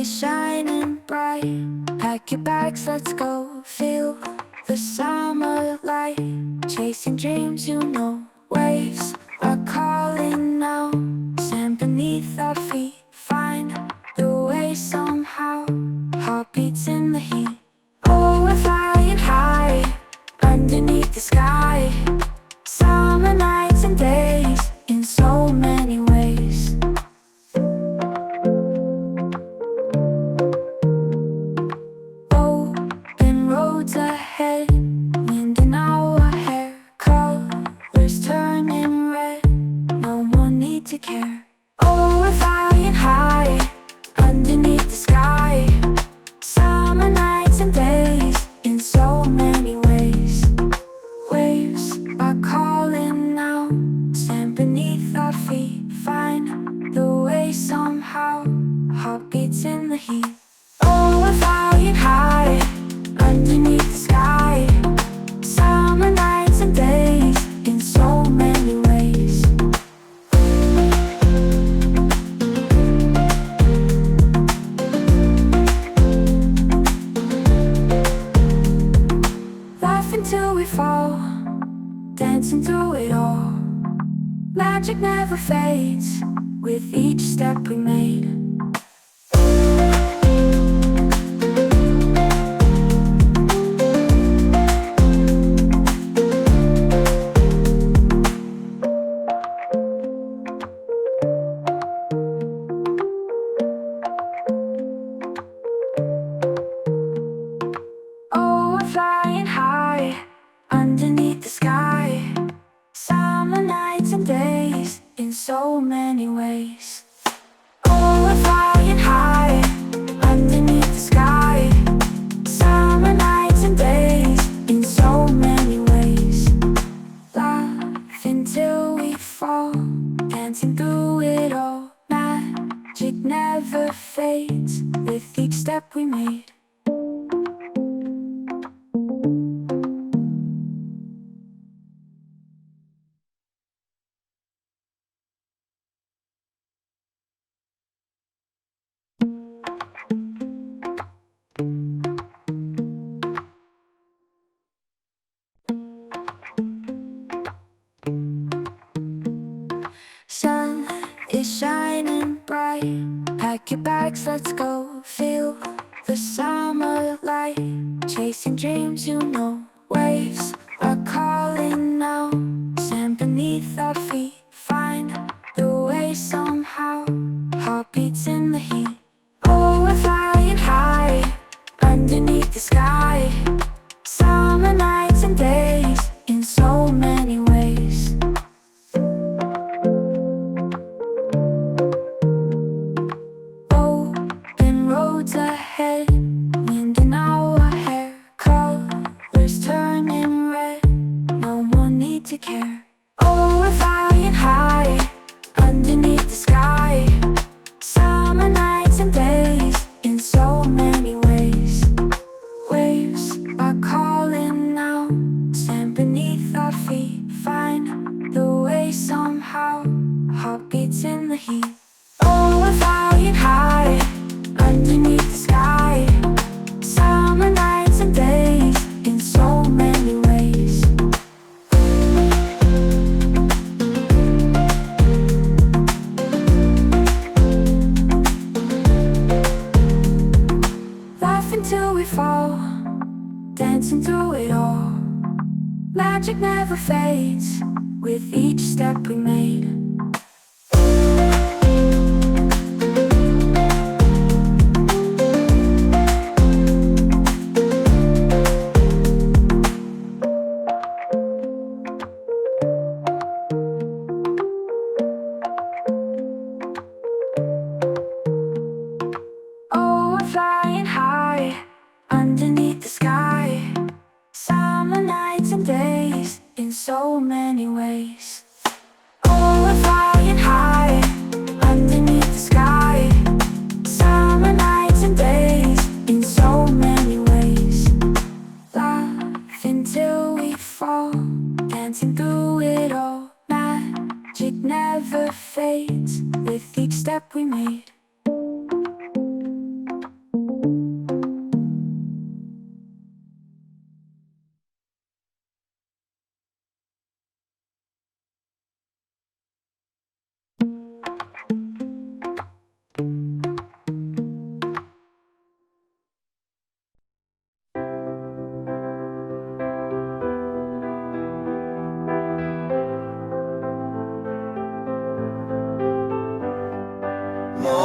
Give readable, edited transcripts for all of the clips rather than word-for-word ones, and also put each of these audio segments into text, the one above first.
is shining bright. Pack your bags, let's go. Feel the summer light. Chasing dreams, you know. Waves are calling now. Sand beneath our feet. Find the way somehow. Heartbeats in the heat. Oh, we're flying high underneath the sky. Summer nights and days in so many ways. Open roads ahead, wind in our hair, colors turning red, no more need to care. Oh, we're flying high underneath the sky. Summer nights and days in so many ways. Waves are calling now, stand beneath our feet. Find the way somehow, heartbeats in the heat. Oh, we're flying high underneath the sky. Summer nights and days in so many ways. Laughing till we fall, dancing through it all. Magic never fades with each step we made. Oh, we're flying high underneath the sky. Summer nights and days in so many ways. Oh, we're flying high underneath the sky. Summer nights and days in so many ways. Laughing till we fall, dancing through it all. Magic never fades with each step we made. Sun is shining bright. Pack your bags, let's go. Feel the summer light. Chasing dreams, you know. Waves are calling now. Sand beneath our feet. Find the way somehow. Heartbeats in the heat. Oh, we're flying high underneath the sky. Summer nights and days in so many ways. Open roads ahead, wind in our hair, colors turning red, no more need to care. Oh, we're flying high underneath the sky. Summer nights and days in so many ways. Waves are calling now, stand beneath our feet. Find the way somehow, heartbeats in the heat. Oh, we're flying high underneath the sky. Summer nights and days in so many ways. Laughing till we fall, dancing through it all. Magic never fades with each step we made. Oh, we're flying high underneath the sky. Summer nights and days in so many ways. Oh, we're flying high underneath the sky. Summer nights and days in so many ways. Laughing till we fall, dancing through it all. Magic never fades with each step we made.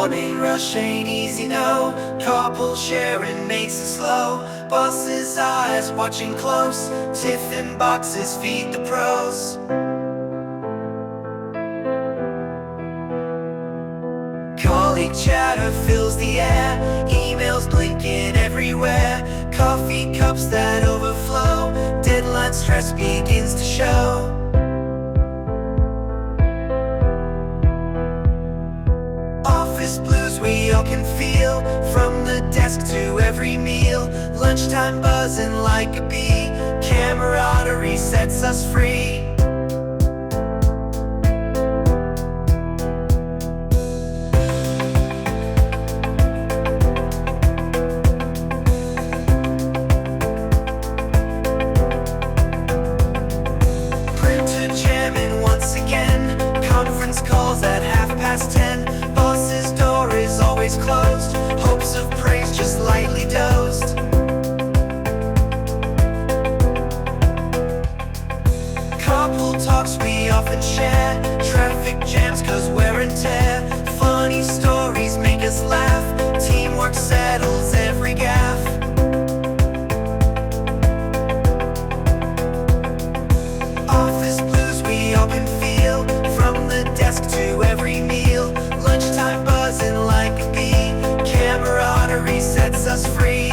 Morning rush ain't easy, no. Carpool sharing makes it slow. Bosses' eyes watching close. Tiffin boxes feed the pros. Colleague chatter fills the air. Emails blinking everywhere. Coffee cups that overflow. Deadline stress begins to show. Office blues we all can feel, from the desk to every meal. Lunchtime buzzing like a bee. Camaraderie sets us free. Printer jamming once again. Conference calls at 10:30. Boss's door is always closed. Hopes of praise just lightly dozed. Carpool talks we often share. Traffic jams cause wear and tear. Funny stories make us laugh. Teamwork settles every gaffe. Office blues we all can feel, from the desk to every meal. Lunchtime buzzing like a bee. Camaraderie sets us free.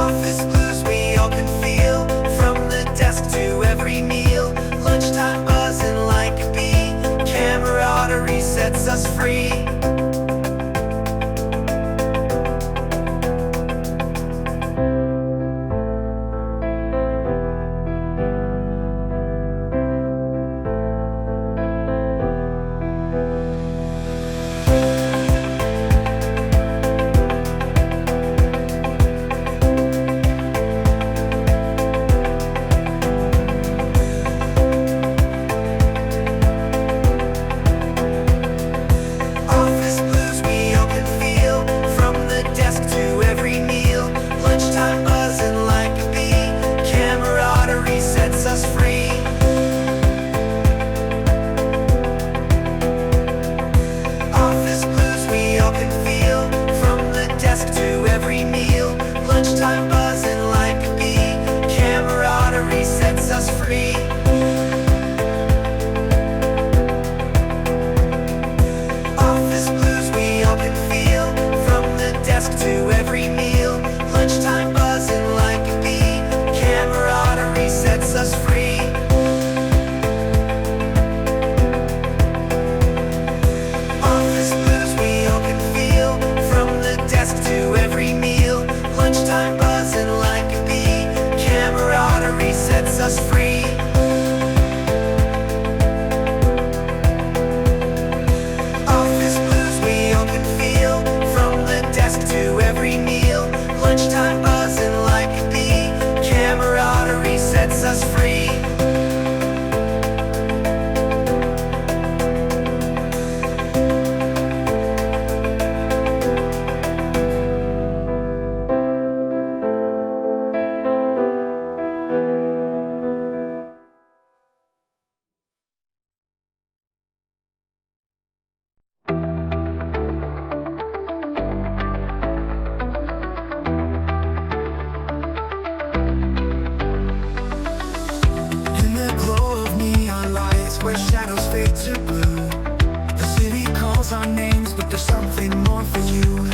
Office blues we all can feel, from the desk to every meal. Lunchtime buzzing like a bee. Camaraderie sets us free. Office blues we all can feel, from the desk to every meal. Lunchtime buzzing like a bee. Camaraderie sets us free. Office blues we all can feel, from the desk to every meal. Lunchtime buzzing like a bee. Camaraderie sets us free. Office blues we all can feel, from the desk to every meal. Lunchtime buzzing like a bee. Camaraderie sets us free. Office blues we all can feel, from the desk to every meal. Lunchtime buzzing like a bee. Camaraderie sets us free. Office blues we all can feel, from the desk to every meal. Lunchtime buzzing like a bee. Camaraderie sets us free. In the glow of neon lights, where shadows fade to blue, the city calls our names, but there's something more for you.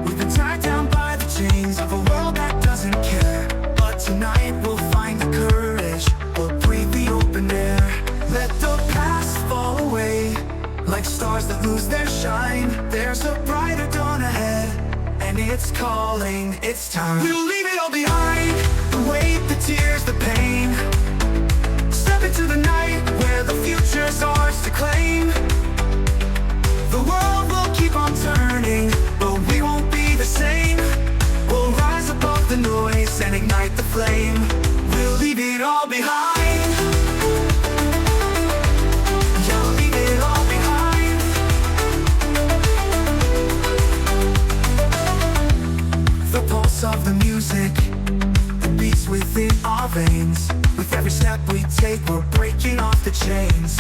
We've been tied down by the chains of a world that doesn't care, but tonight we'll find the courage. We'll breathe the open air. Let the past fall away, like stars that lose their shine. There's a brighter dawn ahead, and it's calling, it's time. We'll leave it all behind, the weight, the tears, the pain. Step into the night, where the future's ours to claim. The world will keep on turning, but we won't be the same. We'll rise above the noise and ignite the flame. We'll leave it all behind. Yeah, we'll leave it all behind. The pulse of the music, the beats within our our veins. With every step we take, we're breaking off the chains.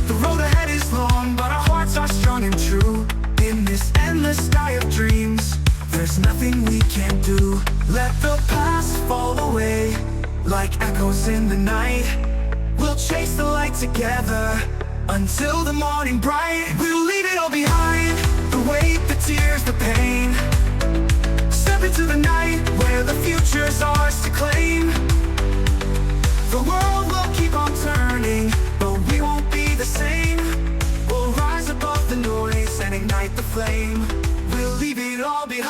The road ahead is long, but our hearts are strong and true. In this endless sky of dreams, there's nothing we can't do. Let the past fall away, like echoes in the night. We'll chase the light together, until the morning bright. We'll leave it all behind, the weight, the tears, the pain. Step into the night, where the future's ours to claim. The world will keep on turning, but we won't be the same. We'll rise above the noise and ignite the flame. We'll leave it all behind.